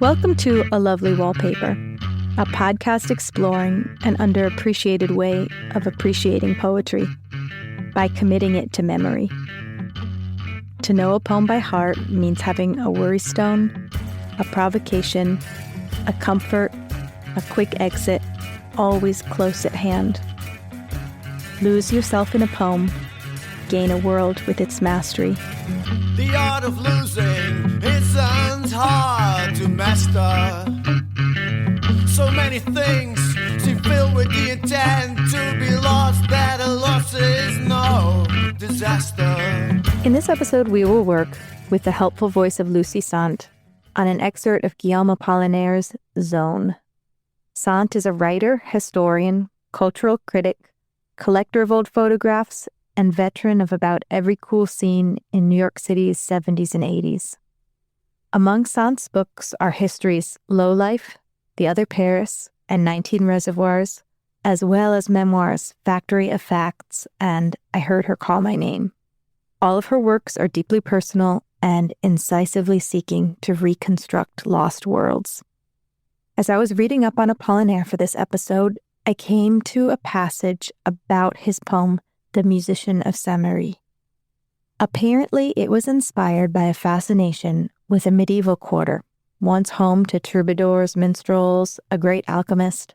Welcome to A Lovely Wallpaper, a podcast exploring an underappreciated way of appreciating poetry by committing it to memory. To know a poem by heart means having a worry stone, a provocation, a comfort, a quick exit, always close at hand. Lose yourself in a poem, gain a world with its mastery. The art of losing isn't hard to master. So many things seem filled with the intent to be lost, that a loss is no disaster. In this episode, we will work with the helpful voice of Lucy Sante on an excerpt of Guillaume Apollinaire's Zone. Sante is a writer, historian, cultural critic, collector of old photographs, and veteran of about every cool scene in New York City's 70s and 80s. Among Sante's books are histories Low Life, The Other Paris, and 19 Reservoirs, as well as memoirs Factory of Facts and I Heard Her Call My Name. All of her works are deeply personal and incisively seeking to reconstruct lost worlds. As I was reading up on Apollinaire for this episode, I came to a passage about his poem, The Musician of Saint-Méry. Apparently, it was inspired by a fascination with a medieval quarter, once home to troubadours, minstrels, a great alchemist,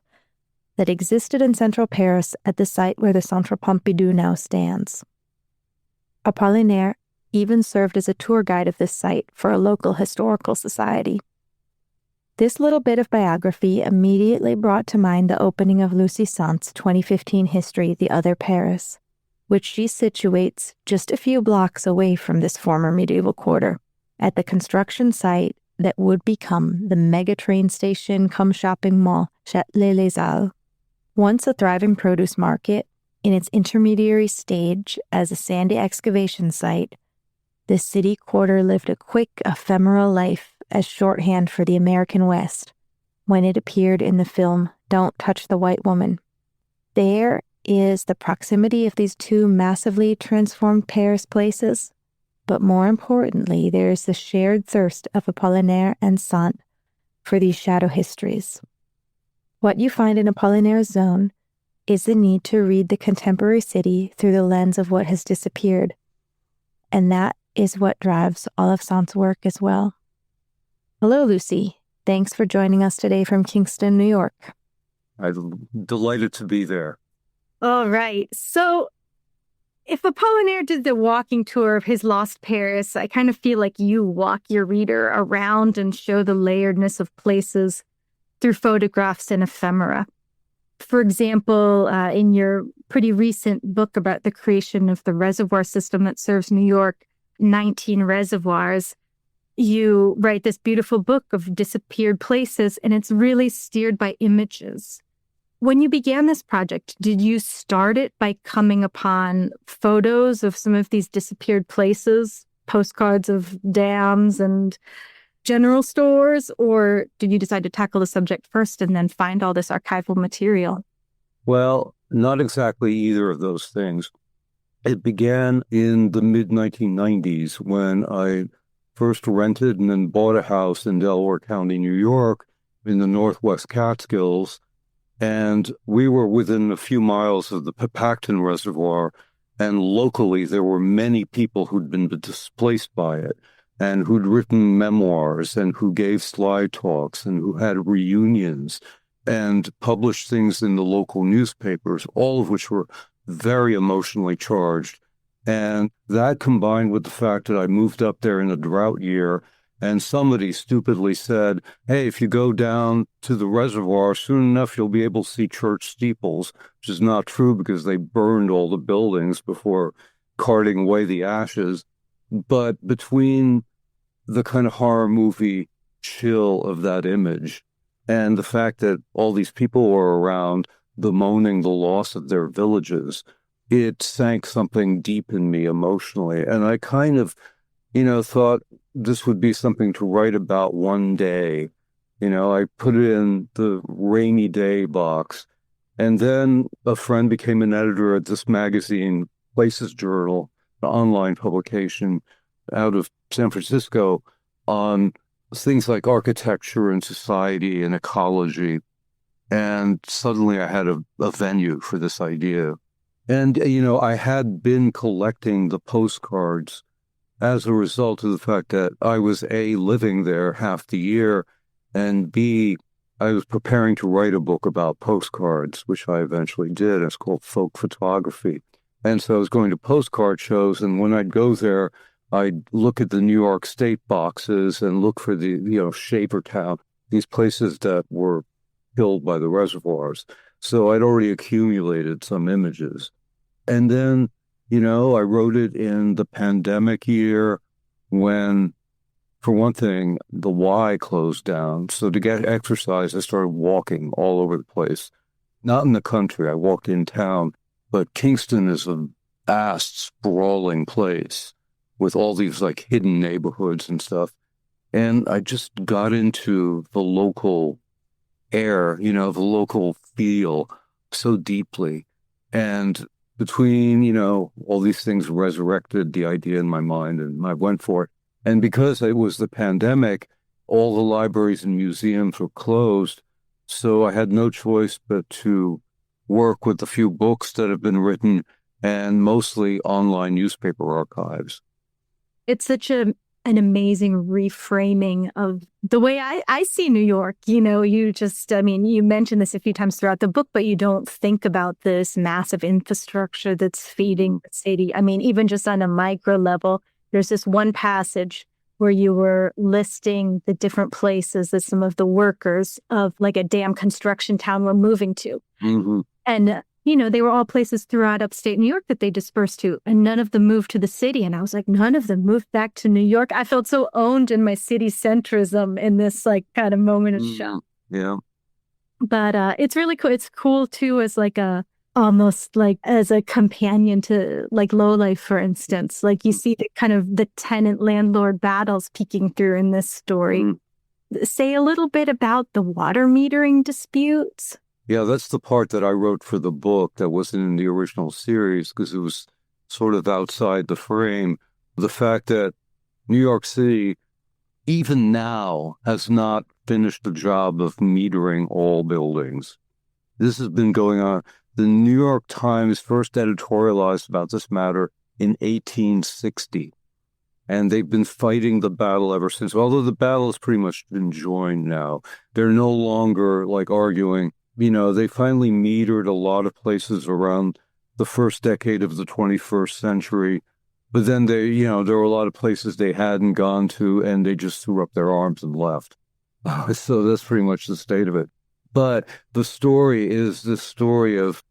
that existed in central Paris at the site where the Centre Pompidou now stands. Apollinaire even served as a tour guide of this site for a local historical society. This little bit of biography immediately brought to mind the opening of Lucy Sante's 2015 history, The Other Paris, which she situates just a few blocks away from this former medieval quarter, at the construction site that would become the mega train station cum shopping mall Châtelet-Les-Halles. Once a thriving produce market, in its intermediary stage as a sandy excavation site, the city quarter lived a quick, ephemeral life as shorthand for the American West when it appeared in the film Don't Touch the White Woman. There is the proximity of these two massively transformed Paris places, but more importantly, there is the shared thirst of Apollinaire and Sante for these shadow histories. What you find in Apollinaire's Zone is the need to read the contemporary city through the lens of what has disappeared, and that is what drives all of Sante's work as well. Hello, Lucy. Thanks for joining us today from Kingston, New York. I'm delighted to be there. All right. So if Apollinaire did the walking tour of his lost Paris, I kind of feel like you walk your reader around and show the layeredness of places through photographs and ephemera. For example, in your pretty recent book about the creation of the reservoir system that serves New York, 19 Reservoirs, you write this beautiful book of disappeared places, and it's really steered by images. When you began this project, did you start it by coming upon photos of some of these disappeared places, postcards of dams and general stores, or did you decide to tackle the subject first and then find all this archival material? Well, not exactly either of those things. It began in the mid-1990s when I first rented and then bought a house in Delaware County, New York, in the Northwest Catskills. And we were within a few miles of the Pacton Reservoir, and locally there were many people who'd been displaced by it and who'd written memoirs and who gave slide talks and who had reunions and published things in the local newspapers, all of which were very emotionally charged. And that combined with the fact that I moved up there in a drought year, and somebody stupidly said, hey, if you go down to the reservoir, soon enough you'll be able to see church steeples, which is not true because they burned all the buildings before carting away the ashes. But between the kind of horror movie chill of that image and the fact that all these people were around bemoaning the loss of their villages, it sank something deep in me emotionally. And I kind of, thought this would be something to write about one day. I put it in the rainy day box. And then a friend became an editor at this magazine, Places Journal, an online publication out of San Francisco, on things like architecture and society and ecology. And suddenly I had a venue for this idea. And, I had been collecting the postcards as a result of the fact that I was A, living there half the year, and B, I was preparing to write a book about postcards, which I eventually did. It's called Folk Photography. And so I was going to postcard shows, and when I'd go there, I'd look at the New York State boxes and look for the, Shavertown, these places that were killed by the reservoirs. So I'd already accumulated some images. And then, I wrote it in the pandemic year when, for one thing, the Y closed down. So to get exercise, I started walking all over the place. Not in the country, I walked in town, but Kingston is a vast, sprawling place with all these like hidden neighborhoods and stuff. And I just got into the local air, the local feel so deeply. And between, all these things resurrected the idea in my mind and I went for it. And because it was the pandemic, all the libraries and museums were closed. So I had no choice but to work with the few books that have been written and mostly online newspaper archives. It's such an amazing reframing of the way I see New York. You mentioned this a few times throughout the book, but you don't think about this massive infrastructure that's feeding the city. I mean, even just on a micro level, there's this one passage where you were listing the different places that some of the workers of like a dam construction town were moving to. Mm-hmm. And they were all places throughout upstate New York that they dispersed to, and none of them moved to the city. And I was like, none of them moved back to New York. I felt so owned in my city centrism in this like kind of moment of shock. Yeah. But it's really cool. It's cool too as like almost like as a companion to like lowlife, for instance. Like you see the kind of the tenant landlord battles peeking through in this story. Mm-hmm. Say a little bit about the water metering disputes. Yeah, that's the part that I wrote for the book that wasn't in the original series because it was sort of outside the frame. The fact that New York City, even now, has not finished the job of metering all buildings. This has been going on. The New York Times first editorialized about this matter in 1860, and they've been fighting the battle ever since. Although the battle has pretty much been joined now. They're no longer like arguing. They finally metered a lot of places around the first decade of the 21st century. But then there were a lot of places they hadn't gone to and they just threw up their arms and left. So that's pretty much the state of it. But the story is the story of,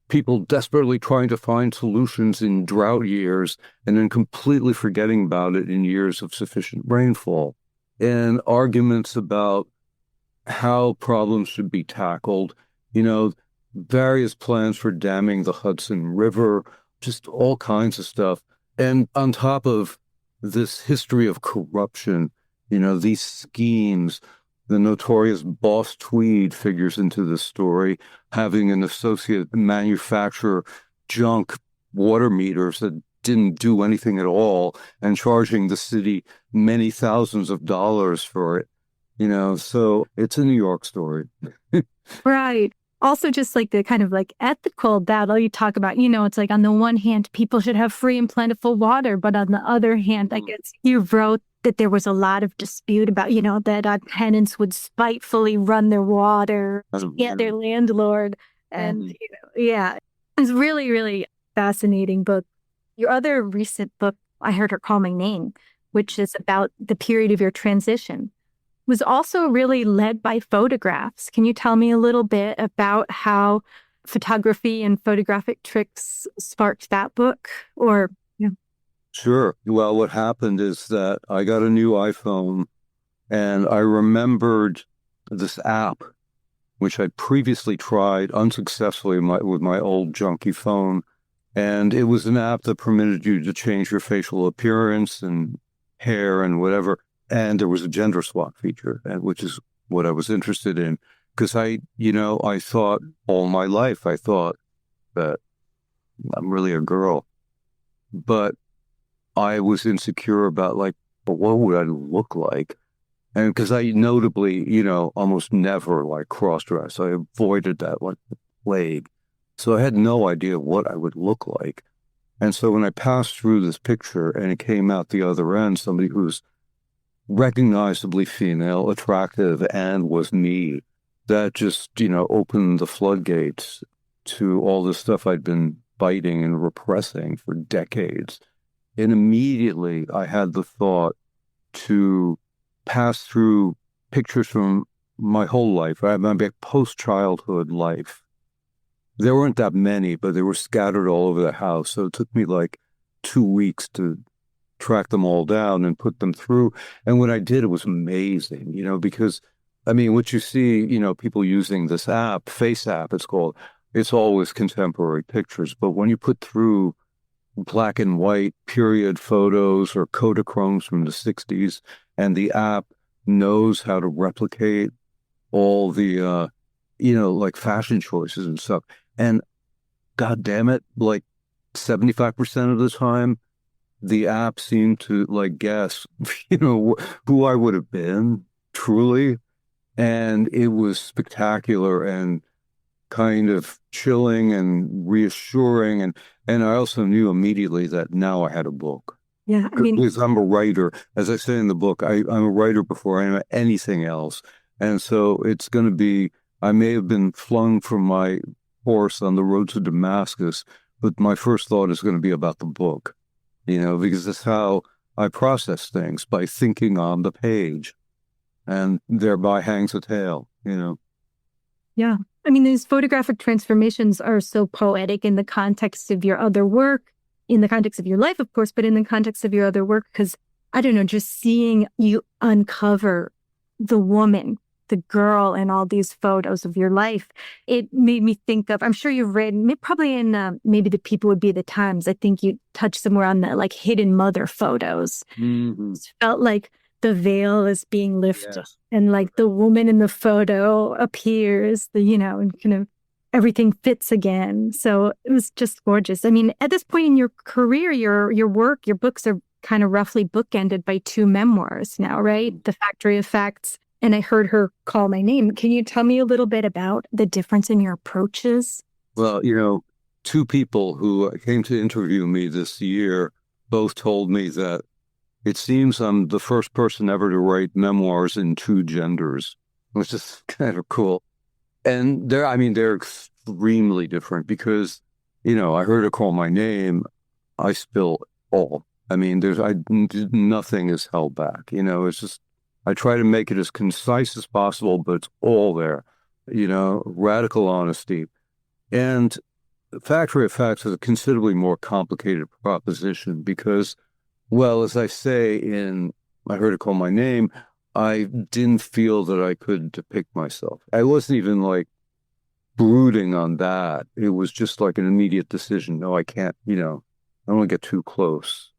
people desperately trying to find solutions in drought years and then completely forgetting about it in years of sufficient rainfall. And arguments about how problems should be tackled, various plans for damming the Hudson River, just all kinds of stuff. And on top of this history of corruption, these schemes, the notorious Boss Tweed figures into the story, having an associate manufacture junk water meters that didn't do anything at all and charging the city many thousands of dollars for it. So it's a New York story. Right. Also, just like the kind of like ethical battle you talk about, it's like on the one hand, people should have free and plentiful water. But on the other hand, I guess you wrote that there was a lot of dispute about, that tenants would spitefully run their water, their landlord. And, it's really, really fascinating book. Your other recent book, I Heard Her Call My Name, which is about the period of your transition, was also really led by photographs. Can you tell me a little bit about how photography and photographic tricks sparked that book? Or Sure. Well, what happened is that I got a new iPhone and I remembered this app, which I'd previously tried unsuccessfully with my old junky phone. And it was an app that permitted you to change your facial appearance and hair and whatever. And there was a gender swap feature, which is what I was interested in. Because I thought all my life, I thought that I'm really a girl. But I was insecure about but what would I look like? And because I notably, almost never like cross dress. I avoided that like the plague. So I had no idea what I would look like. And so when I passed through this picture and it came out the other end, somebody who's recognizably female, attractive, and was me, that just, opened the floodgates to all the stuff I'd been fighting and repressing for decades. And immediately I had the thought to pass through pictures from my whole life, right? My post-childhood life. There weren't that many, but they were scattered all over the house. So it took me like 2 weeks to track them all down and put them through. And when I did, it was amazing, because what you see, people using this app, Face app, it's called, it's always contemporary pictures. But when you put through black and white period photos or Kodachromes from the 60s, and the app knows how to replicate all the, like fashion choices and stuff. And God damn it, like 75% of the time, the app seemed to like guess, who I would have been truly. And it was spectacular and kind of chilling and reassuring. And I also knew immediately that now I had a book. Yeah, Because I'm a writer. As I say in the book, I'm a writer before I am anything else. And so it's going to be, I may have been flung from my horse on the road to Damascus, but my first thought is going to be about the book, because that's how I process things, by thinking on the page, and thereby hangs a tale, Yeah. These photographic transformations are so poetic in the context of your other work, in the context of your life, of course, but in the context of your other work, because, I don't know, just seeing you uncover the woman, the girl in all these photos of your life, it made me think of, I'm sure you've read, probably in maybe The People Would Be the Times, I think you touched somewhere on the like hidden mother photos. Mm-hmm. It felt like the veil is being lifted, Yes. and like the woman in the photo appears, and kind of everything fits again. So it was just gorgeous. At this point in your career, your work, your books are kind of roughly bookended by 2 memoirs now, right? The Factory of Facts, and I Heard Her Call My Name. Can you tell me a little bit about the difference in your approaches? Well, 2 people who came to interview me this year both told me that it seems I'm the first person ever to write memoirs in 2 genders, which is kind of cool. And they're extremely different because, I Heard Her Call My Name, I spill all. Nothing is held back. It's just, I try to make it as concise as possible, but it's all there, radical honesty. And Factory of Facts is a considerably more complicated proposition because, well, as I say in I Heard Her Call My Name, I didn't feel that I could depict myself. I wasn't even like brooding on that. It was just like an immediate decision. No, I can't, I don't want to get too close.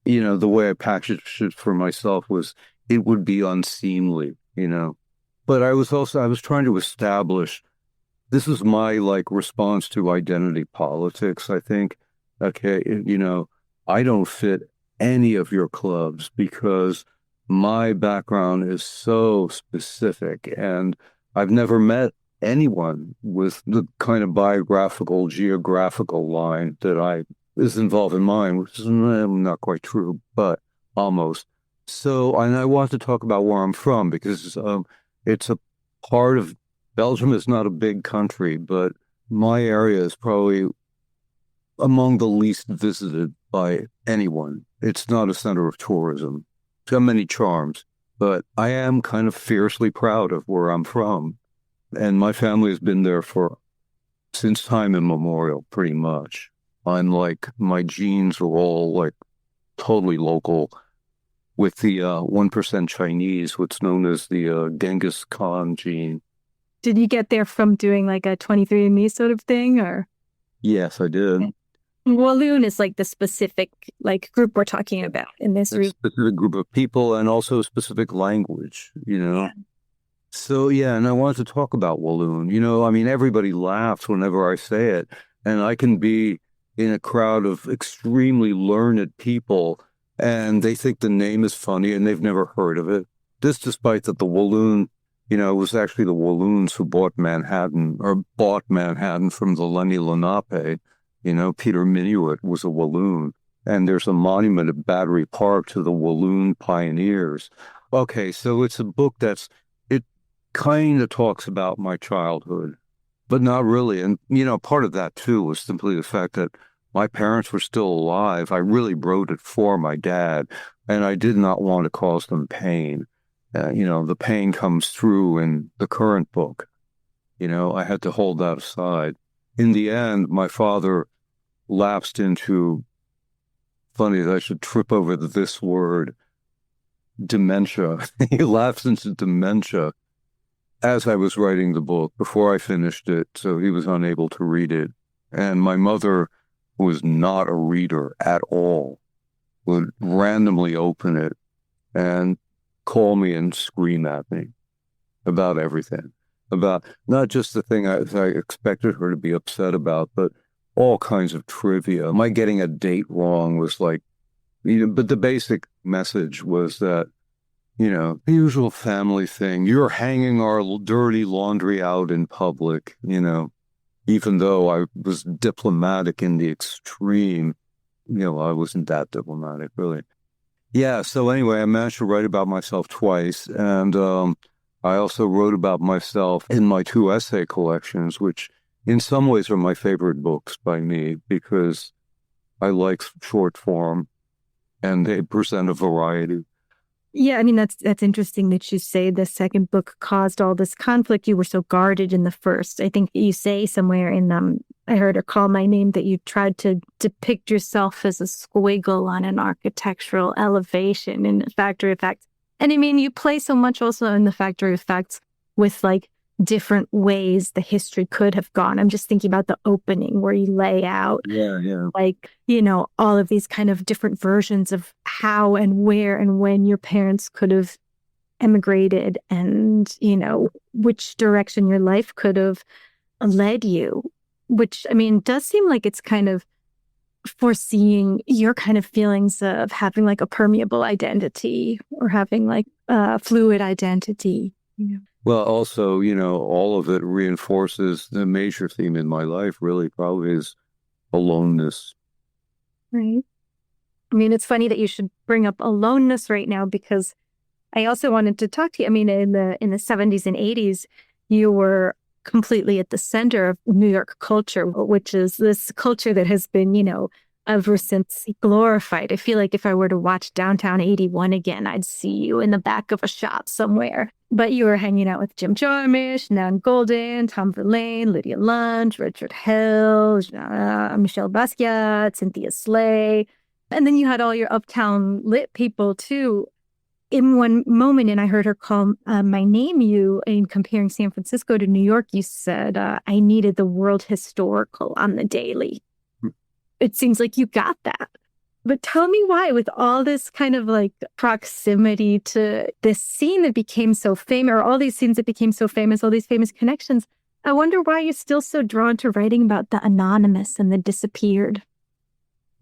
The way I packaged it for myself was it would be unseemly, But I was trying to establish, this is my like response to identity politics, I think. Okay, I don't fit any of your clubs because my background is so specific, and I've never met anyone with the kind of biographical, geographical line that is involved in mine, which is not quite true, but almost. So, and I want to talk about where I'm from because it's a part of Belgium is not a big country, but my area is probably among the least visited by anyone. It's not a center of tourism. It's got many charms, but I am kind of fiercely proud of where I'm from. And my family has been there since time immemorial, pretty much. I'm like, my genes are all like totally local with the 1% Chinese, what's known as the Genghis Khan gene. Did you get there from doing like a 23andMe sort of thing, or? Yes, I did. Walloon is like the specific like group we're talking about in this A specific group of people and also a specific language, Yeah. So, yeah, and I wanted to talk about Walloon. Everybody laughs whenever I say it, and I can be in a crowd of extremely learned people, and they think the name is funny, and they've never heard of it. This despite that the Walloon, it was actually the Walloons who bought Manhattan from the Lenni Lenape. Peter Minuit was a Walloon. And there's a monument at Battery Park to the Walloon pioneers. Okay, so it's a book it kind of talks about my childhood, but not really. And, part of that, too, was simply the fact that my parents were still alive. I really wrote it for my dad, and I did not want to cause them pain. The pain comes through in the current book. I had to hold that aside. In the end, my father lapsed into, funny that I should trip over this word, dementia. He lapsed into dementia as I was writing the book before I finished it, so he was unable to read it. And my mother, who was not a reader at all, would randomly open it and call me and scream at me about everything, about not just the thing I expected her to be upset about, but all kinds of trivia. My getting a date wrong was like, but the basic message was that, the usual family thing. You're hanging our dirty laundry out in public, even though I was diplomatic in the extreme. I wasn't that diplomatic, really. Yeah, so anyway, I managed to write about myself twice, and I also wrote about myself in my 2 essay collections, which in some ways are my favorite books by me because I like short form, and they present a variety. Yeah, I mean, that's interesting that you say the second book caused all this conflict. You were so guarded in the first. I think you say somewhere in I heard her call my name that you tried to depict yourself as a squiggle on an architectural elevation in Factory of Facts. And I mean, you play so much also in the Factory of Facts with like different ways the history could have gone. I'm just thinking about the opening where you lay out like, all of these kind of different versions of how and where and when your parents could have emigrated and, which direction your life could have led you, which, I mean, does seem like it's kind of foreseeing your kind of feelings of having like a permeable identity or having like a fluid identity. Well, also, all of it reinforces the major theme in my life, really, probably is aloneness. Right. I mean, it's funny that you should bring up aloneness right now because I also wanted to talk to you. I mean, in the 70s and 80s, you were completely at the center of New York culture, which is this culture that has been, ever since glorified. I feel like if I were to watch Downtown 81 again, I'd see you in the back of a shop somewhere. But you were hanging out with Jim Jarmusch, Nan Goldin, Tom Verlaine, Lydia Lunch, Richard Hill, Michelle Basquiat, Cynthia Slay. And then you had all your uptown lit people too. In one moment, and I heard her call my name you in comparing San Francisco to New York, you said, I needed the World Historical on the daily. It seems like you got that. But tell me why, with all this kind of like proximity to this scene that became so famous, or all these scenes that became so famous, all these famous connections, I wonder why you're still so drawn to writing about the anonymous and the disappeared.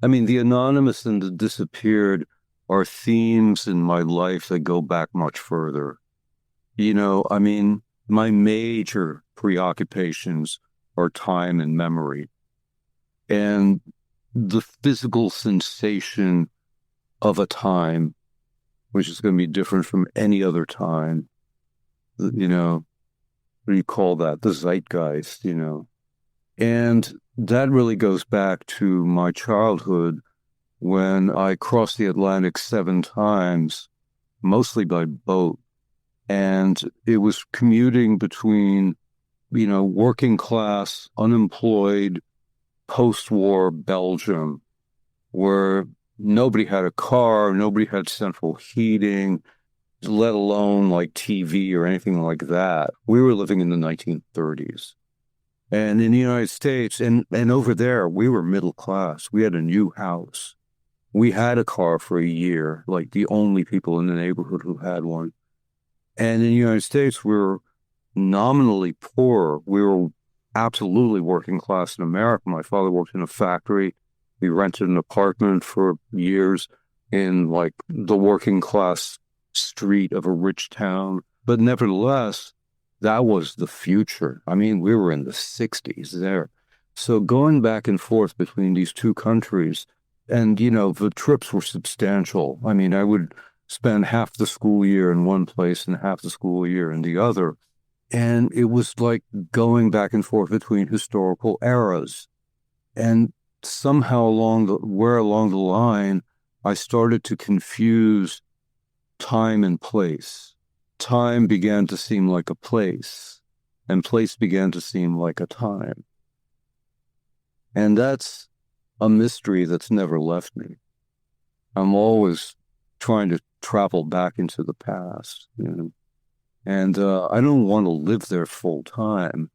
I mean, the anonymous and the disappeared are themes in my life that go back much further. I mean, my major preoccupations are time and memory. And the physical sensation of a time, which is going to be different from any other time, what do you call that? The zeitgeist, And that really goes back to my childhood when I crossed the Atlantic 7 times, mostly by boat. And it was commuting between, working class, unemployed, post-war Belgium, where nobody had a car, nobody had central heating, let alone like TV or anything like that. We were living in the 1930s. And in the United States, and over there, we were middle class. We had a new house. We had a car for a year, like the only people in the neighborhood who had one. And in the United States, we were nominally poor. We were absolutely working class in America. My father worked in a factory. We rented an apartment for years in like the working class street of a rich town. But nevertheless, that was the future. I mean, we were in the 60s there. So going back and forth between these two countries, and, the trips were substantial. I mean, I would spend half the school year in one place and half the school year in the other. And it was like going back and forth between historical eras. And somehow along the line, I started to confuse time and place. Time began to seem like a place, and place began to seem like a time. And that's a mystery that's never left me. I'm always trying to travel back into the past, And I don't want to live there full time,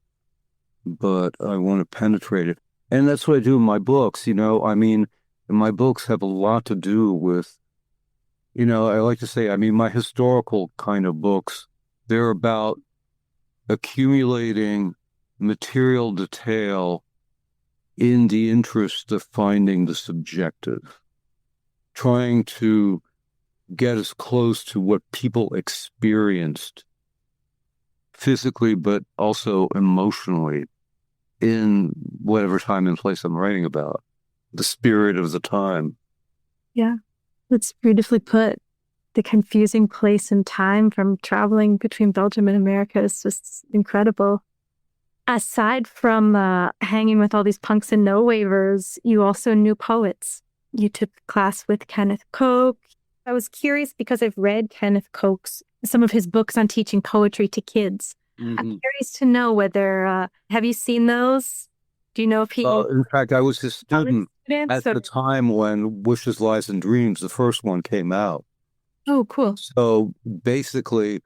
but I want to penetrate it. And that's what I do in my books, I mean, my books have a lot to do with, I like to say, my historical kind of books, they're about accumulating material detail in the interest of finding the subjective, trying to get as close to what people experienced physically, but also emotionally in whatever time and place I'm writing about, the spirit of the time. Yeah, that's beautifully put. The confusing place and time from traveling between Belgium and America is just incredible. Aside from hanging with all these punks and no waivers, you also knew poets. You took class with Kenneth Koch. I was curious because I've read Kenneth Koch's, some of his books on teaching poetry to kids. Mm-hmm. I'm curious to know whether, have you seen those? Do you know if he... in fact, I was his student at the time when Wishes, Lies, and Dreams, the first one, came out. Oh, cool. So basically,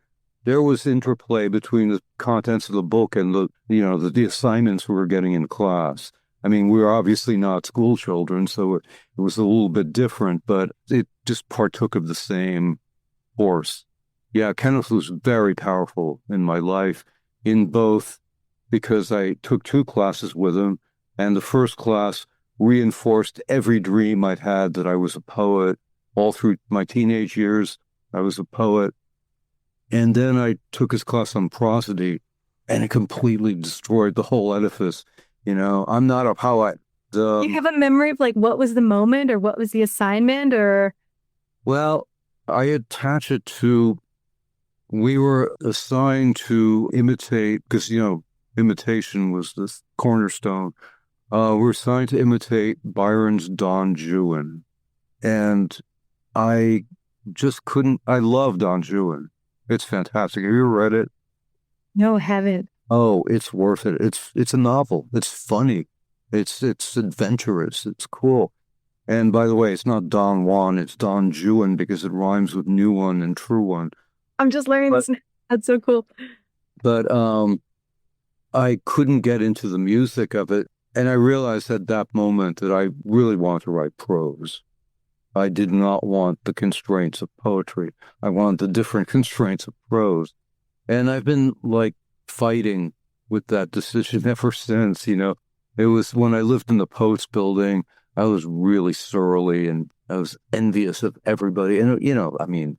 there was interplay between the contents of the book and the assignments we were getting in class. I mean, we were obviously not school children, so it was a little bit different, but it just partook of the same force. Yeah, Kenneth was very powerful in my life, in both because I took 2 classes with him, and the first class reinforced every dream I'd had that I was a poet. All through my teenage years, I was a poet. And then I took his class on prosody, and it completely destroyed the whole edifice. I'm not a poet. Do you have a memory of what was the moment or what was the assignment or? Well, I attach it to, we were assigned to imitate, because, imitation was the cornerstone. We were assigned to imitate Byron's Don Juan. And I just couldn't, I love Don Juan. It's fantastic. Have you ever read it? No, haven't. Oh, it's worth it. It's a novel. It's funny. It's adventurous. It's cool. And by the way, it's not Don Juan, it's Don Juan because it rhymes with new one and true one. I'm just learning this. That's so cool. But I couldn't get into the music of it. And I realized at that moment that I really wanted to write prose. I did not want the constraints of poetry. I wanted the different constraints of prose. And I've been fighting with that decision ever since, It was when I lived in the Poets Building, I was really surly and I was envious of everybody. And,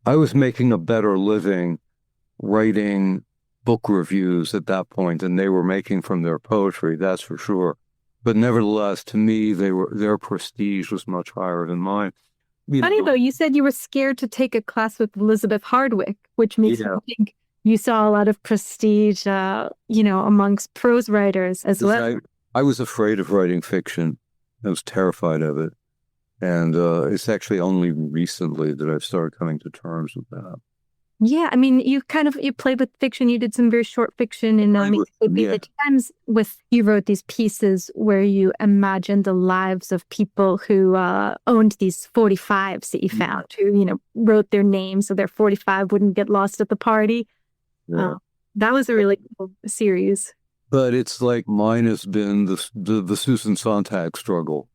I was making a better living writing book reviews at that point than they were making from their poetry, that's for sure. But nevertheless, to me, their prestige was much higher than mine. Funny though, you said you were scared to take a class with Elizabeth Hardwick, which makes me think you saw a lot of prestige, amongst prose writers as well. I was afraid of writing fiction. I was terrified of it. And it's actually only recently that I've started coming to terms with that. Yeah, you played with fiction. You did some very short fiction in the Times. You wrote these pieces where you imagined the lives of people who owned these 45s that you found, who wrote their names so their 45 wouldn't get lost at the party. Yeah. That was a really cool series. But it's like mine has been the Susan Sontag struggle.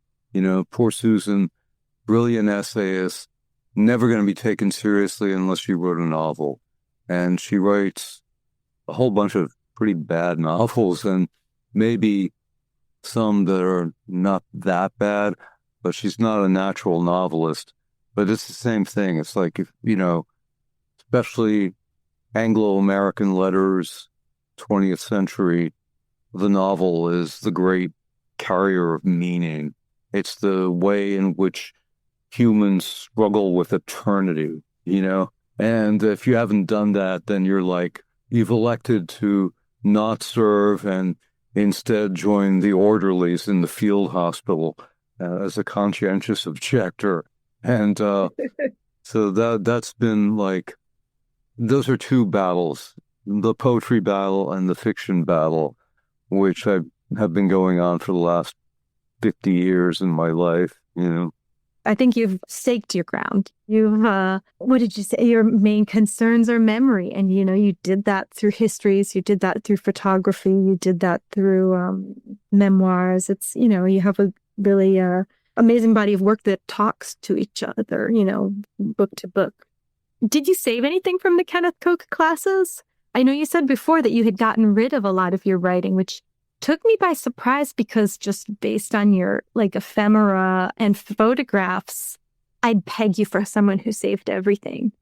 Poor Susan, brilliant essayist, never going to be taken seriously unless she wrote a novel. And she writes a whole bunch of pretty bad novels and maybe some that are not that bad, but she's not a natural novelist. But it's the same thing. It's like, if, especially Anglo-American letters, 20th century, the novel is the great carrier of meaning. It's the way in which humans struggle with eternity. And if you haven't done that, then you've elected to not serve and instead join the orderlies in the field hospital as a conscientious objector. And so that's been those are two battles, the poetry battle and the fiction battle, which have been going on for the last 50 years in my life. I think you've staked your ground. You've, what did you say? Your main concerns are memory. And, you did that through histories. You did that through photography. You did that through memoirs. It's, you have a really amazing body of work that talks to each other, book to book. Did you save anything from the Kenneth Coke classes? I know you said before that you had gotten rid of a lot of your writing, which took me by surprise because just based on your ephemera and photographs, I'd peg you for someone who saved everything.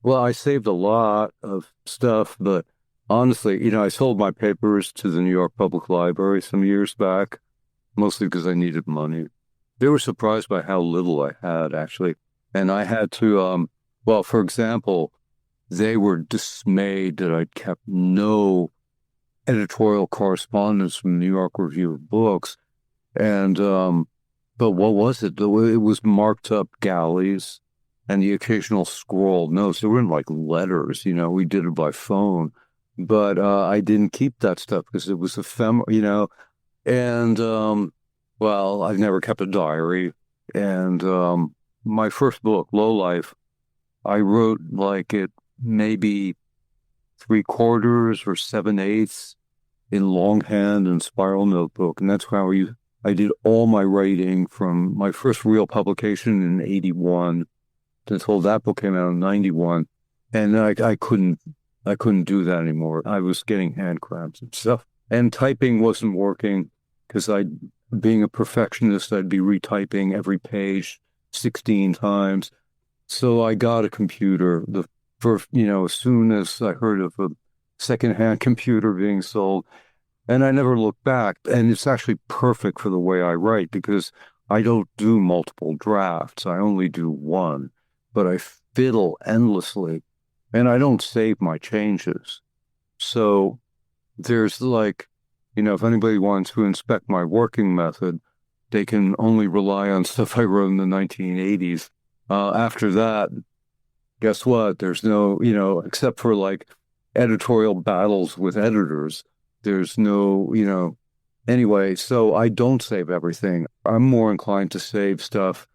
Well, I saved a lot of stuff, but honestly, I sold my papers to the New York Public Library some years back, mostly because I needed money. They were surprised by how little I had, actually. And I had to, for example, they were dismayed that I'd kept no editorial correspondence from the New York Review of Books. And, but what was it? It was marked up galleys and the occasional scrawled notes. They weren't letters, we did it by phone. But I didn't keep that stuff because it was ephemeral, and, I've never kept a diary. And my first book, Low Life, I wrote it maybe 3/4 or 7/8 in longhand and spiral notebook. And that's how I did all my writing from my first real publication in 81 until that book came out in 91. And I couldn't do that anymore. I was getting hand cramps and stuff. And typing wasn't working because being a perfectionist, I'd be retyping every page 16 times. So I got a computer. As soon as I heard of a secondhand computer being sold, and I never looked back. And it's actually perfect for the way I write because I don't do multiple drafts. I only do one, but I fiddle endlessly and I don't save my changes. So there's if anybody wants to inspect my working method, they can only rely on stuff I wrote in the 1980s. After that, guess what? There's no, except for editorial battles with editors, there's no, anyway, so I don't save everything. I'm more inclined to save stuff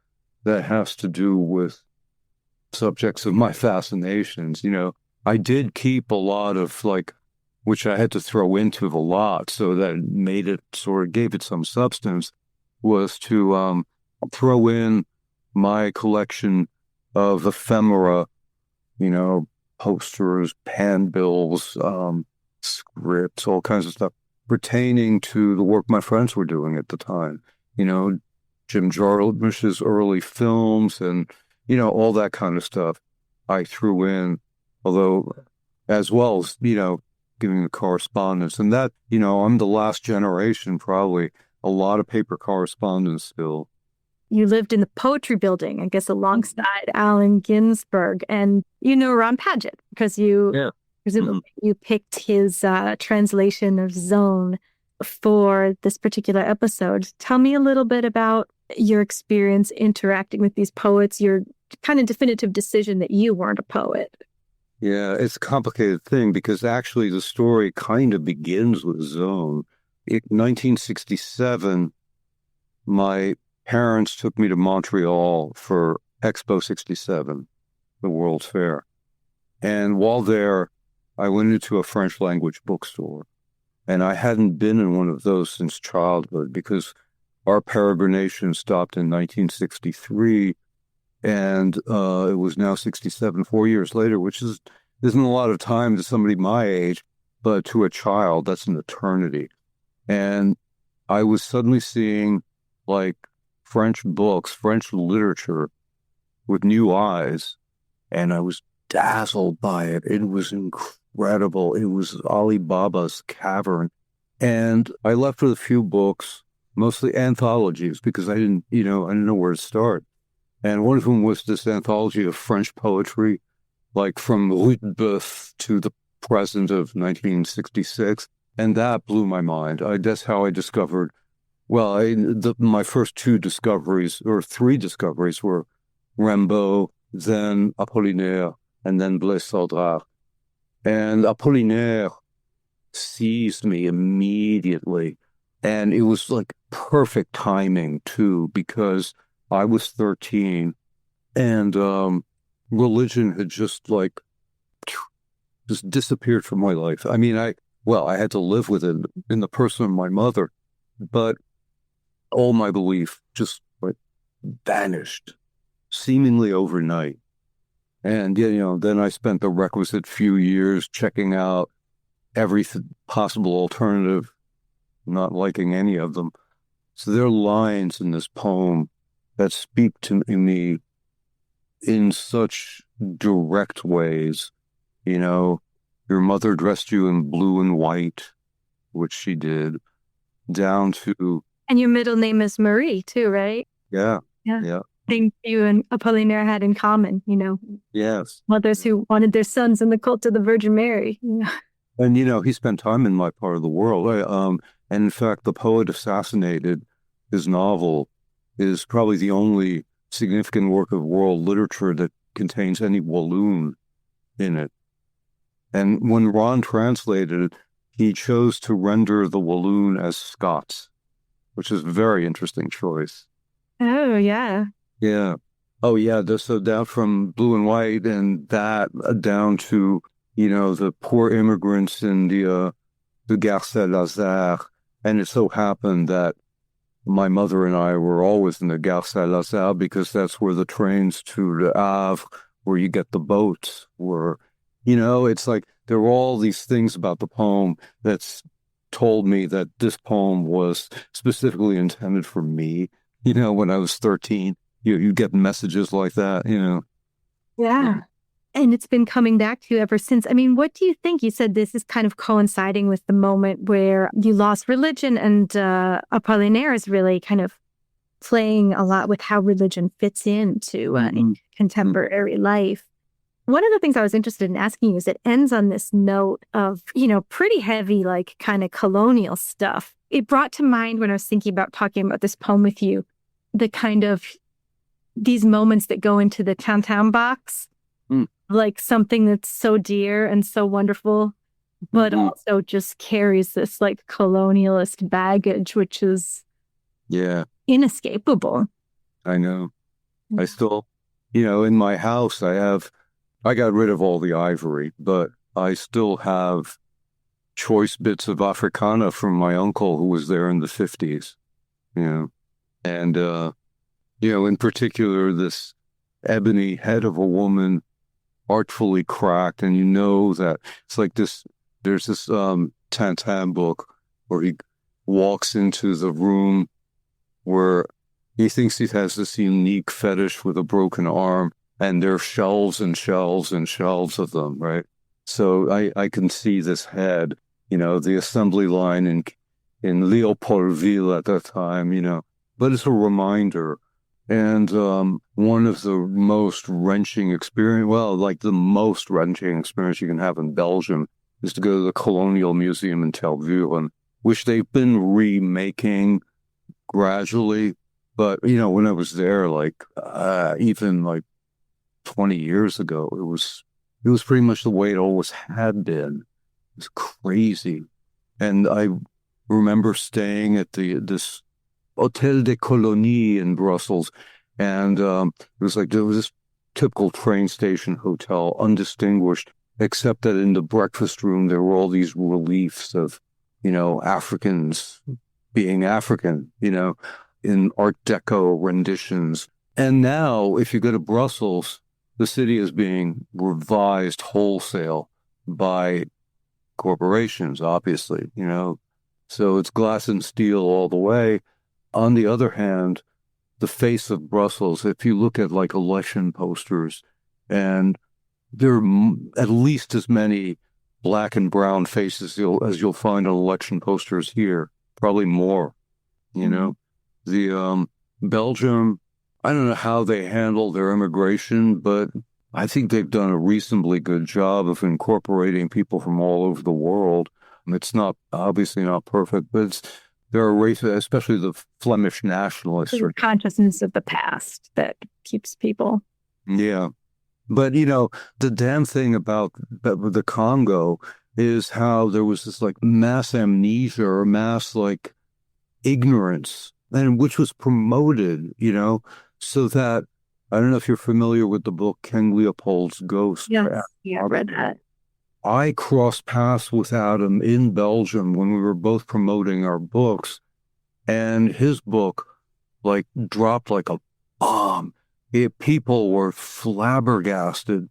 that has to do with subjects of my fascinations. I did keep a lot of which I had to throw into the lot so that it made it gave it some substance, was to throw in my collection of ephemera, posters, handbills, scripts, all kinds of stuff pertaining to the work my friends were doing at the time. Jim Jarmusch's early films and, all that kind of stuff I threw in, although as well as, giving the correspondence. And that, I'm the last generation, probably, a lot of paper correspondence still. You lived in the Poetry Building, I guess, alongside Allen Ginsberg, and Ron Padgett because you picked his translation of Zone for this particular episode. Tell me a little bit about your experience interacting with these poets, your kind of definitive decision that you weren't a poet. Yeah, it's a complicated thing because actually the story kind of begins with Zone. In 1967, my parents took me to Montreal for Expo 67, the World's Fair. And while there, I went into a French language bookstore. And I hadn't been in one of those since childhood because our peregrination stopped in 1963. And it was now 67, 4 years later, which isn't a lot of time to somebody my age, but to a child, that's an eternity. And I was suddenly seeing French books, French literature with new eyes, and I was dazzled by it. It was incredible. It was Alibaba's cavern. And I left with a few books, mostly anthologies, because I didn't know where to start. And one of them was this anthology of French poetry, like from Rudebeuf to the present of 1966. And that blew my mind. That's how I discovered, my first two discoveries, or three discoveries, were Rimbaud, then Apollinaire, and then Blaise Sandrard. And Apollinaire seized me immediately. And it was like perfect timing, too, because I was 13 and religion had just disappeared from my life. I mean, I had to live with it in the person of my mother, but all my belief just vanished seemingly overnight. And, then I spent the requisite few years checking out every possible alternative, not liking any of them. So there are lines in this poem that speak to me in such direct ways. Your mother dressed you in blue and white, which she did, down to... And your middle name is Marie, too, right? Yeah. Thing you and Apollinaire had in common, Yes. Mothers who wanted their sons in the cult of the Virgin Mary. And, he spent time in my part of the world. And in fact, The Poet Assassinated, his novel, is probably the only significant work of world literature that contains any Walloon in it. And when Ron translated it, he chose to render the Walloon as Scots, which is a very interesting choice. Oh, yeah. Yeah. Oh, yeah. So down from blue and white and that down to, the poor immigrants in the Gare Saint-Lazare. And it so happened that my mother and I were always in the Gare Saint-Lazare because that's where the trains to Le Havre, where you get the boats, were. It's like there were all these things about the poem that's told me that this poem was specifically intended for me. When I was 13, you get messages like that, Yeah. And it's been coming back to you ever since. I mean, what do you think? You said this is kind of coinciding with the moment where you lost religion, and Apollinaire is really kind of playing a lot with how religion fits into contemporary life. One of the things I was interested in asking you is it ends on this note of, pretty heavy, kind of colonial stuff. It brought to mind when I was thinking about talking about this poem with you, the kind of these moments that go into the Tintin box, like something that's so dear and so wonderful, but also just carries this colonialist baggage, which is inescapable. I know. I still, in my house, I got rid of all the ivory, but I still have choice bits of Africana from my uncle who was there in the 50s, and, in particular, this ebony head of a woman artfully cracked. And that it's like this, there's this Tintin book where he walks into the room where he thinks he has this unique fetish with a broken arm, and there are shelves and shelves and shelves of them, right? So I can see this head, the assembly line in Leopoldville at that time, but it's a reminder. And one of the most wrenching experience, the most wrenching experience you can have in Belgium is to go to the Colonial Museum in Tervuren, which they've been remaking gradually. But, when I was there, even 20 years ago, it was pretty much the way it always had been. It was crazy. And I remember staying at this Hôtel des Colonies in Brussels, and there was this typical train station hotel, undistinguished, except that in the breakfast room there were all these reliefs of, Africans being African, in Art Deco renditions. And now, if you go to Brussels, the city is being revised wholesale by corporations, obviously, So it's glass and steel all the way. On the other hand, the face of Brussels. If you look at like election posters, and there are at least as many black and brown faces as you'll find on election posters here, probably more. You know, the Belgium, I don't know how they handle their immigration, but I think they've done a reasonably good job of incorporating people from all over the world. It's not obviously not perfect, but there are races, especially the Flemish nationalists. The consciousness of the past that keeps people. Yeah. But, you know, the damn thing about the Congo is how there was this like mass amnesia or mass like ignorance, and which was promoted, you know, so that I don't know if you're familiar with the book King Leopold's Ghost. Yes, yeah, I read that. I crossed paths with Adam in Belgium when we were both promoting our books, and his book like dropped like a bomb. People were flabbergasted.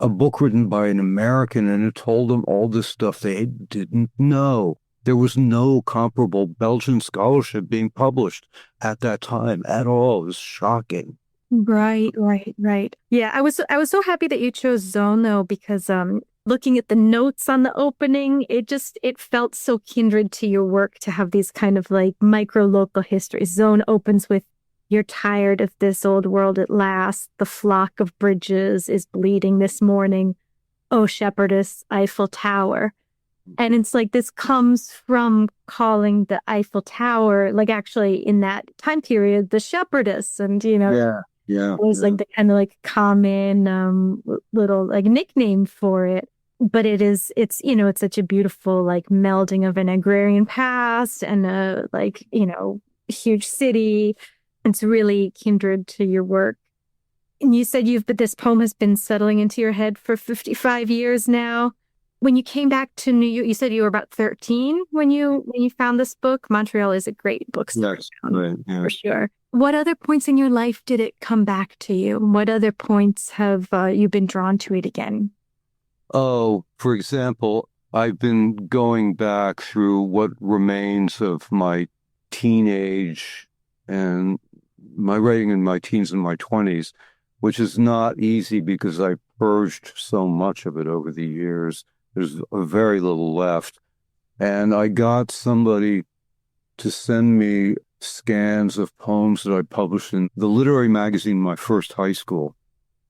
A book written by an American, and it told them all this stuff they didn't know. There was no comparable Belgian scholarship being published at that time at all. It was shocking. Right. Yeah, I was so happy that you chose Zone though, because looking at the notes on the opening, it felt so kindred to your work to have these kind of like micro local histories. Zone opens with, "You're tired of this old world at last. The flock of bridges is bleeding this morning. Oh, shepherdess, Eiffel Tower." And it's like this comes from calling the Eiffel Tower, like actually in that time period, the shepherdess. And, you know, it was like the kind of like common little like nickname for it. But it's such a beautiful like melding of an agrarian past and a like, you know, huge city. It's really kindred to your work. And you said this poem has been settling into your head for 55 years now. When you came back to New York, you said you were about 13 when you found this book. Montreal is a great bookstore. Yes, right, yeah. For sure. What other points in your life did it come back to you? What other points have you been drawn to it again? Oh, for example, I've been going back through what remains of my teenage and my writing in my teens and my 20s, which is not easy because I purged so much of it over the years. There's very little left. And I got somebody to send me scans of poems that I published in the literary magazine in my first high school.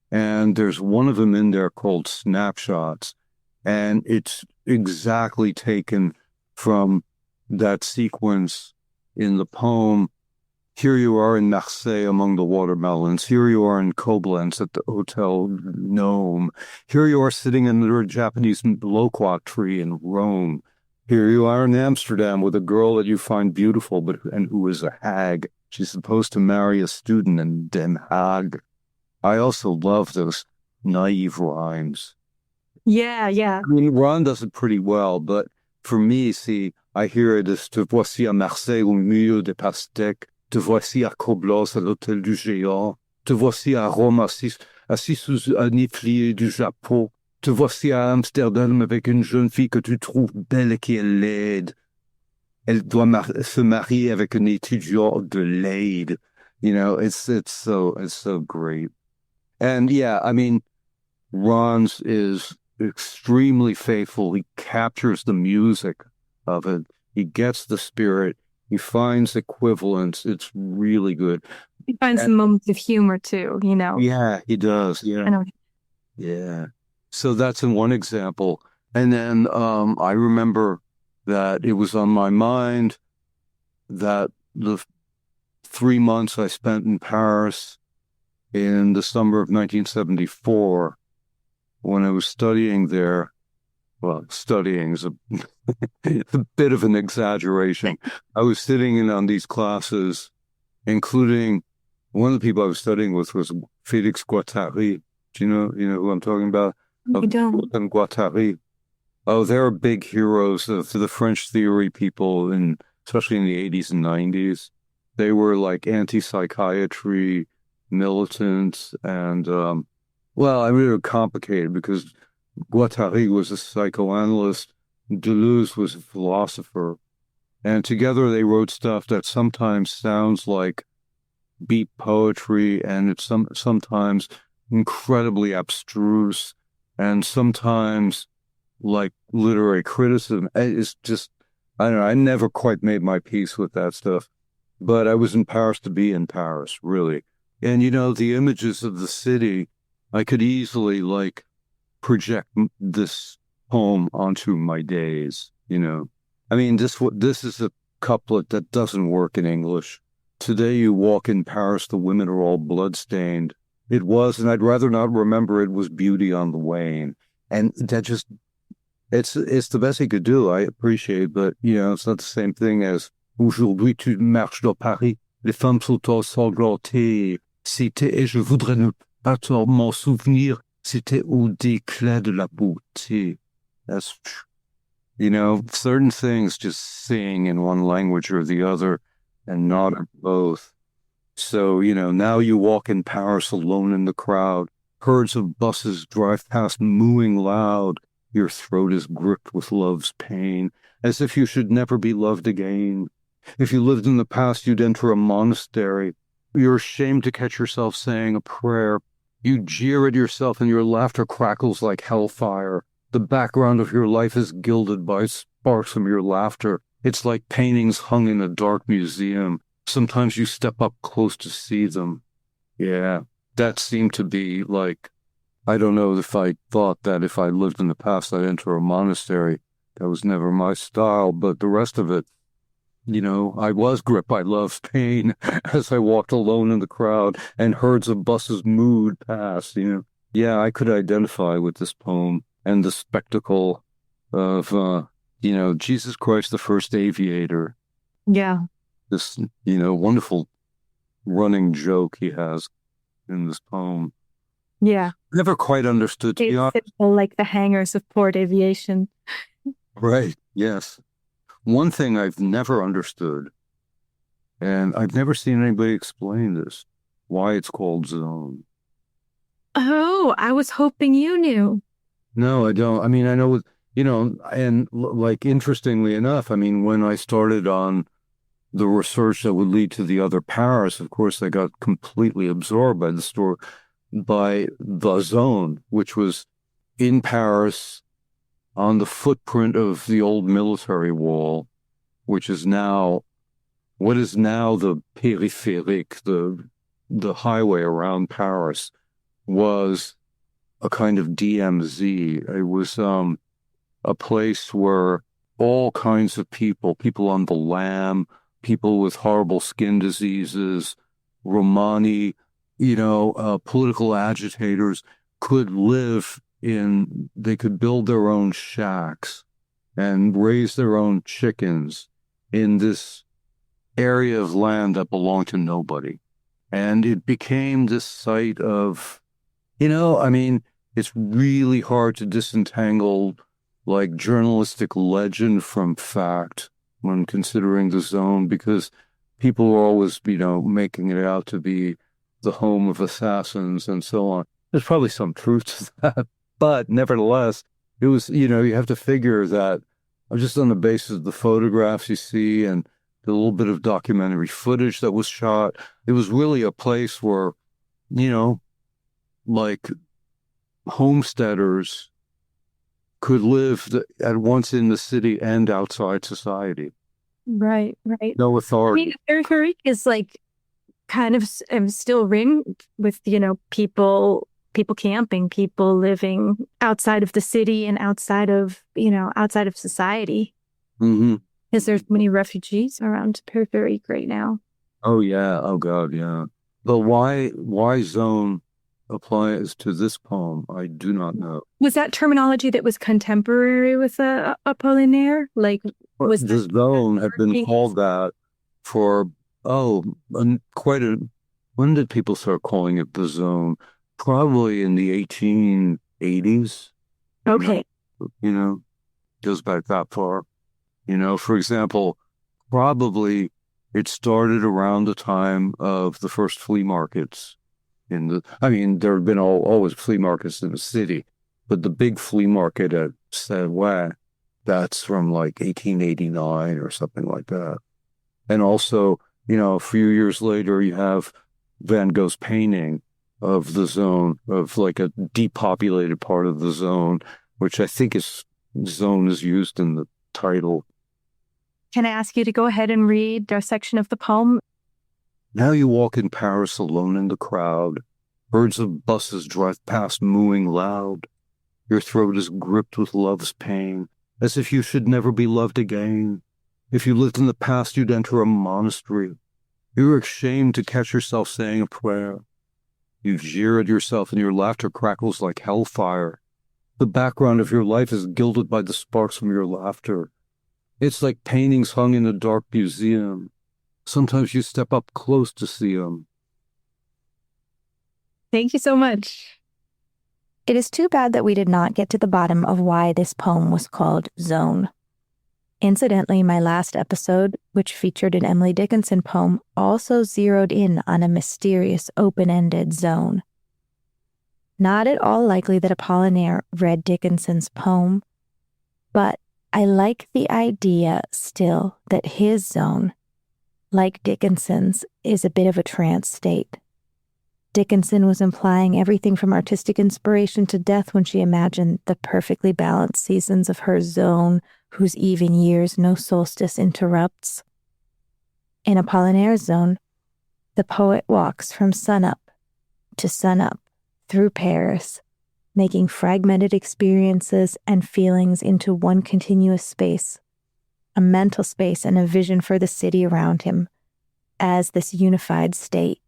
And there's one of them in there called Snapshots. And it's exactly taken from that sequence in the poem. Here you are in Marseille among the watermelons. Here you are in Koblenz at the Hotel Nome. Here you are sitting under a Japanese loquat tree in Rome. Here you are in Amsterdam with a girl that you find beautiful, and who is a hag. She's supposed to marry a student in Den Haag. I also love those naive rhymes. Yeah. I mean, Ron does it pretty well, but for me, see, I hear it as te voici à Marseille au milieu des pastèques. Te voici à Koblenz à l'hôtel du géant. Te voici à Rome assis sous un niflier du Japon. Te voici à Amsterdam avec une jeune fille que tu trouves belle et qui est laide. Elle doit se marier avec un étudiant de Leyde. You know, it's so great. And yeah, I mean, Ron's is extremely faithful. He captures the music of it. He gets the spirit. He finds equivalents. It's really good. He finds some moments of humor too, you know. Yeah, he does. Yeah. Yeah. So that's in one example. And then I remember that it was on my mind that the 3 months I spent in Paris in the summer of 1974, when I was studying there, well, studying is a bit of an exaggeration. I was sitting in on these classes, including one of the people I was studying with was Félix Guattari. Do you know who I'm talking about? I don't. Guattari. Oh, they're big heroes of the French theory people, especially in the 80s and 90s. They were like anti-psychiatry militants, and well, I mean, they were complicated because Guattari was a psychoanalyst, Deleuze was a philosopher, and together they wrote stuff that sometimes sounds like beat poetry, and it's sometimes incredibly abstruse, and sometimes like literary criticism. It's just, I don't know, I never quite made my peace with that stuff. But I was in Paris to be in Paris, really. And the images of the city, I could easily like project this poem onto my days. I mean, this is a couplet that doesn't work in English. Today you walk in Paris, the women are all bloodstained. It was, and I'd rather not remember it was beauty on the wane. And that just, it's the best he could do. I appreciate, but it's not the same thing as aujourd'hui tu marches dans Paris, les femmes sont ensanglantées. C'était, et je voudrais ne pas m'en souvenir, c'était au déclin de la beauté. That's, certain things just sing in one language or the other and not in both. So, now you walk in Paris alone in the crowd. Herds of buses drive past mooing loud. Your throat is gripped with love's pain, as if you should never be loved again. If you lived in the past, you'd enter a monastery. You're ashamed to catch yourself saying a prayer. You jeer at yourself and your laughter crackles like hellfire. The background of your life is gilded by sparks from your laughter. It's like paintings hung in a dark museum. Sometimes you step up close to see them. Yeah, that seemed to be like, I don't know if I thought that if I lived in the past, I'd enter a monastery. That was never my style, but the rest of it, I was gripped by love's pain as I walked alone in the crowd and herds of buses mooed past, Yeah, I could identify with this poem and the spectacle of, Jesus Christ, the first aviator. Yeah. This, wonderful running joke he has in this poem. Yeah. Never quite understood. It's simple, like the hangars of port aviation. Right, yes. One thing I've never understood, and I've never seen anybody explain this, why it's called zone. Oh, I was hoping you knew. No, I don't. I mean, I know, and like, interestingly enough, I mean, when I started on the research that would lead to the other Paris, of course, I got completely absorbed by the zone, which was in Paris on the footprint of the old military wall, which is now, what is now the périphérique, the highway around Paris, was a kind of DMZ. It was a place where all kinds of people on the lam, people with horrible skin diseases, Romani, political agitators could live they could build their own shacks and raise their own chickens in this area of land that belonged to nobody. And it became this site of, I mean, it's really hard to disentangle like journalistic legend from fact when considering the zone, because people are always, making it out to be the home of assassins and so on. There's probably some truth to that, but nevertheless, it was, you have to figure that just on the basis of the photographs you see and the little bit of documentary footage that was shot, it was really a place where, like homesteaders could live at once in the city and outside society. Right. No authority. I mean, periphery is like kind of still ringed with, people camping, people living outside of the city and outside of society. Mm-hmm. Is there many refugees around periphery right now? Oh, yeah. Oh, God, yeah. But why zone applies to this poem, I do not know. Was that terminology that was contemporary with Apollinaire? Like, was the zone had been called that for when did people start calling it the zone? Probably in the 1880s. Okay. Goes back that far. For example, probably it started around the time of the first flea markets. There have been always flea markets in the city, but the big flea market at Saint-Ouen, that's from like 1889 or something like that. And also, a few years later, you have Van Gogh's painting of the zone, of like a depopulated part of the zone, which I think zone is used in the title. Can I ask you to go ahead and read our section of the poem? Now you walk in Paris alone in the crowd. Herds of buses drive past mooing loud. Your throat is gripped with love's pain, as if you should never be loved again. If you lived in the past, you'd enter a monastery. You were ashamed to catch yourself saying a prayer. You jeer at yourself and your laughter crackles like hellfire. The background of your life is gilded by the sparks from your laughter. It's like paintings hung in a dark museum. Sometimes you step up close to see them. Thank you so much. It is too bad that we did not get to the bottom of why this poem was called Zone. Incidentally, my last episode, which featured an Emily Dickinson poem, also zeroed in on a mysterious, open-ended zone. Not at all likely that Apollinaire read Dickinson's poem, but I like the idea still that his zone, like Dickinson's, is a bit of a trance state. Dickinson was implying everything from artistic inspiration to death when she imagined the perfectly balanced seasons of her zone, whose even years no solstice interrupts. In Apollinaire's zone, the poet walks from sunup to sunup through Paris, making fragmented experiences and feelings into one continuous space, a mental space and a vision for the city around him, as this unified state.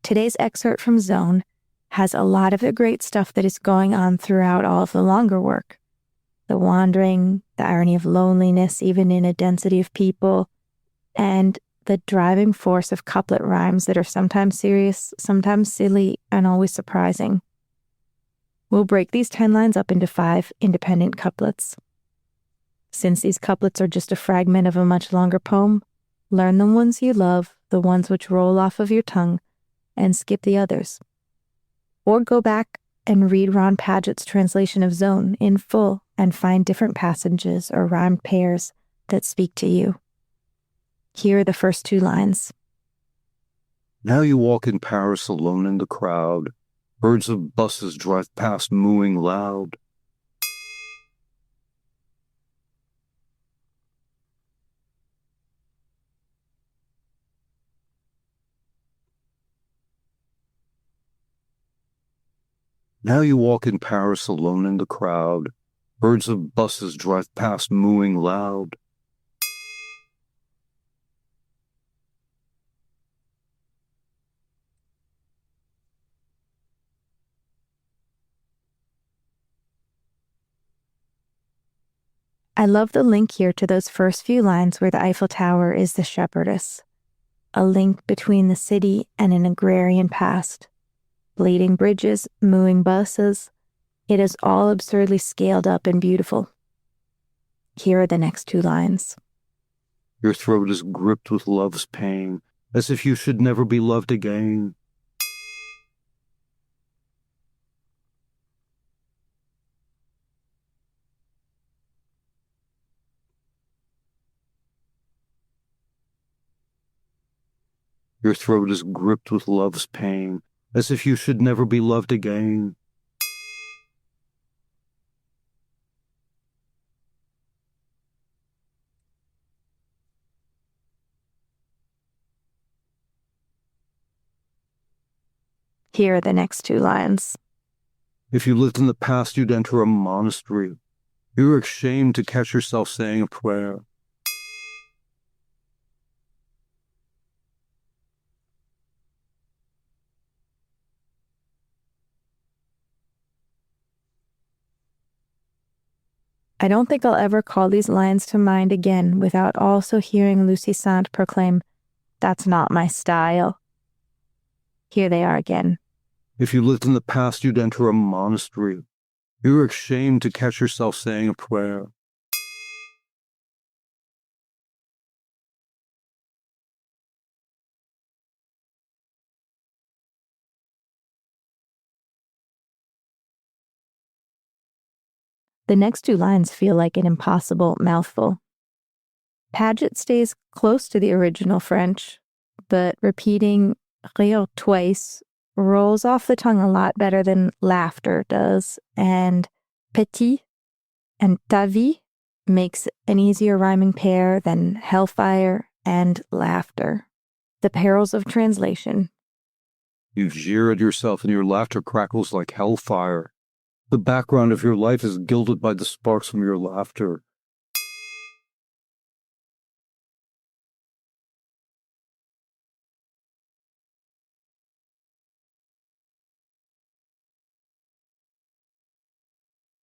Today's excerpt from Zone has a lot of the great stuff that is going on throughout all of the longer work. The wandering, the irony of loneliness, even in a density of people, and the driving force of couplet rhymes that are sometimes serious, sometimes silly, and always surprising. We'll break these 10 lines up into 5 independent couplets. Since these couplets are just a fragment of a much longer poem, learn the ones you love, the ones which roll off of your tongue, and skip the others. Or go back and read Ron Padgett's translation of Zone in full and find different passages or rhymed pairs that speak to you. Here are the first 2 lines. Now you walk in Paris alone in the crowd. Herds of buses drive past mooing loud. Now you walk in Paris alone in the crowd. Herds of buses drive past mooing loud. I love the link here to those first few lines where the Eiffel Tower is the shepherdess, a link between the city and an agrarian past. Bleeding bridges, mooing buses, it is all absurdly scaled up and beautiful. Here are the next 2 lines. Your throat is gripped with love's pain, as if you should never be loved again. Your throat is gripped with love's pain, as if you should never be loved again. Here are the next 2 lines. If you lived in the past, you'd enter a monastery. You were ashamed to catch yourself saying a prayer. I don't think I'll ever call these lines to mind again without also hearing Lucy Sante proclaim, "That's not my style." Here they are again. If you lived in the past, you'd enter a monastery. You were ashamed to catch yourself saying a prayer. The next 2 lines feel like an impossible mouthful. Paget stays close to the original French, but repeating rire twice rolls off the tongue a lot better than laughter does, and petit and ta vie makes an easier rhyming pair than hellfire and laughter. The perils of translation. You jeer at yourself and your laughter crackles like hellfire. The background of your life is gilded by the sparks from your laughter.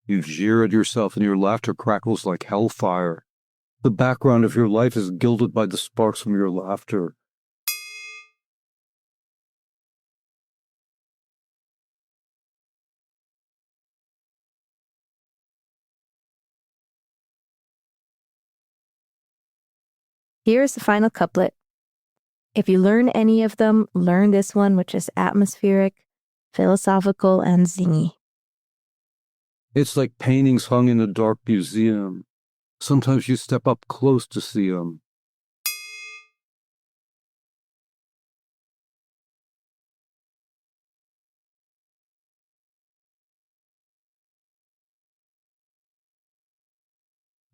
You jeer at yourself and your laughter crackles like hellfire. The background of your life is gilded by the sparks from your laughter. Here's the final couplet. If you learn any of them, learn this one, which is atmospheric, philosophical, and zingy. It's like paintings hung in a dark museum. Sometimes you step up close to see them.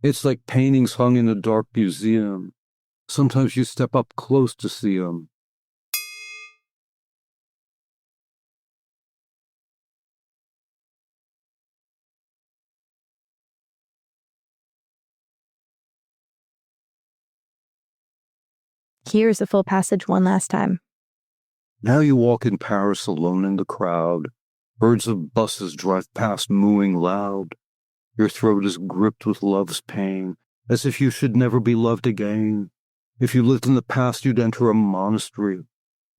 It's like paintings hung in a dark museum. Sometimes you step up close to see them. Here's the full passage one last time. Now you walk in Paris alone in the crowd. Herds of buses drive past mooing loud. Your throat is gripped with love's pain, as if you should never be loved again. If you lived in the past, you'd enter a monastery.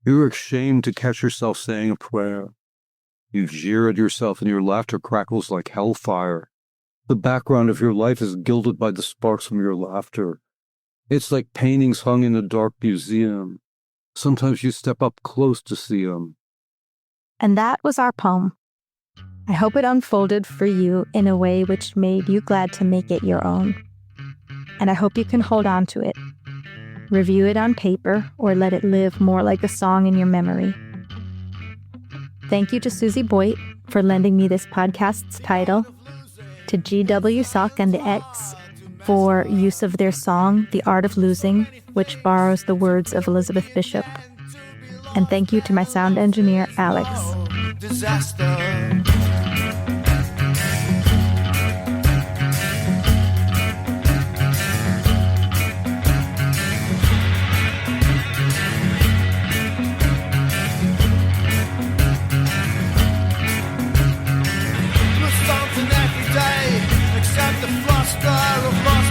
You're ashamed to catch yourself saying a prayer. You jeer at yourself and your laughter crackles like hellfire. The background of your life is gilded by the sparks from your laughter. It's like paintings hung in a dark museum. Sometimes you step up close to see them. And that was our poem. I hope it unfolded for you in a way which made you glad to make it your own. And I hope you can hold on to it. Review it on paper or let it live more like a song in your memory. Thank you to Susie Boyd for lending me this podcast's title, to GW Sock and the X for use of their song, The Art of Losing, which borrows the words of Elizabeth Bishop. And thank you to my sound engineer, Alex. Disaster. Except the fluster of lost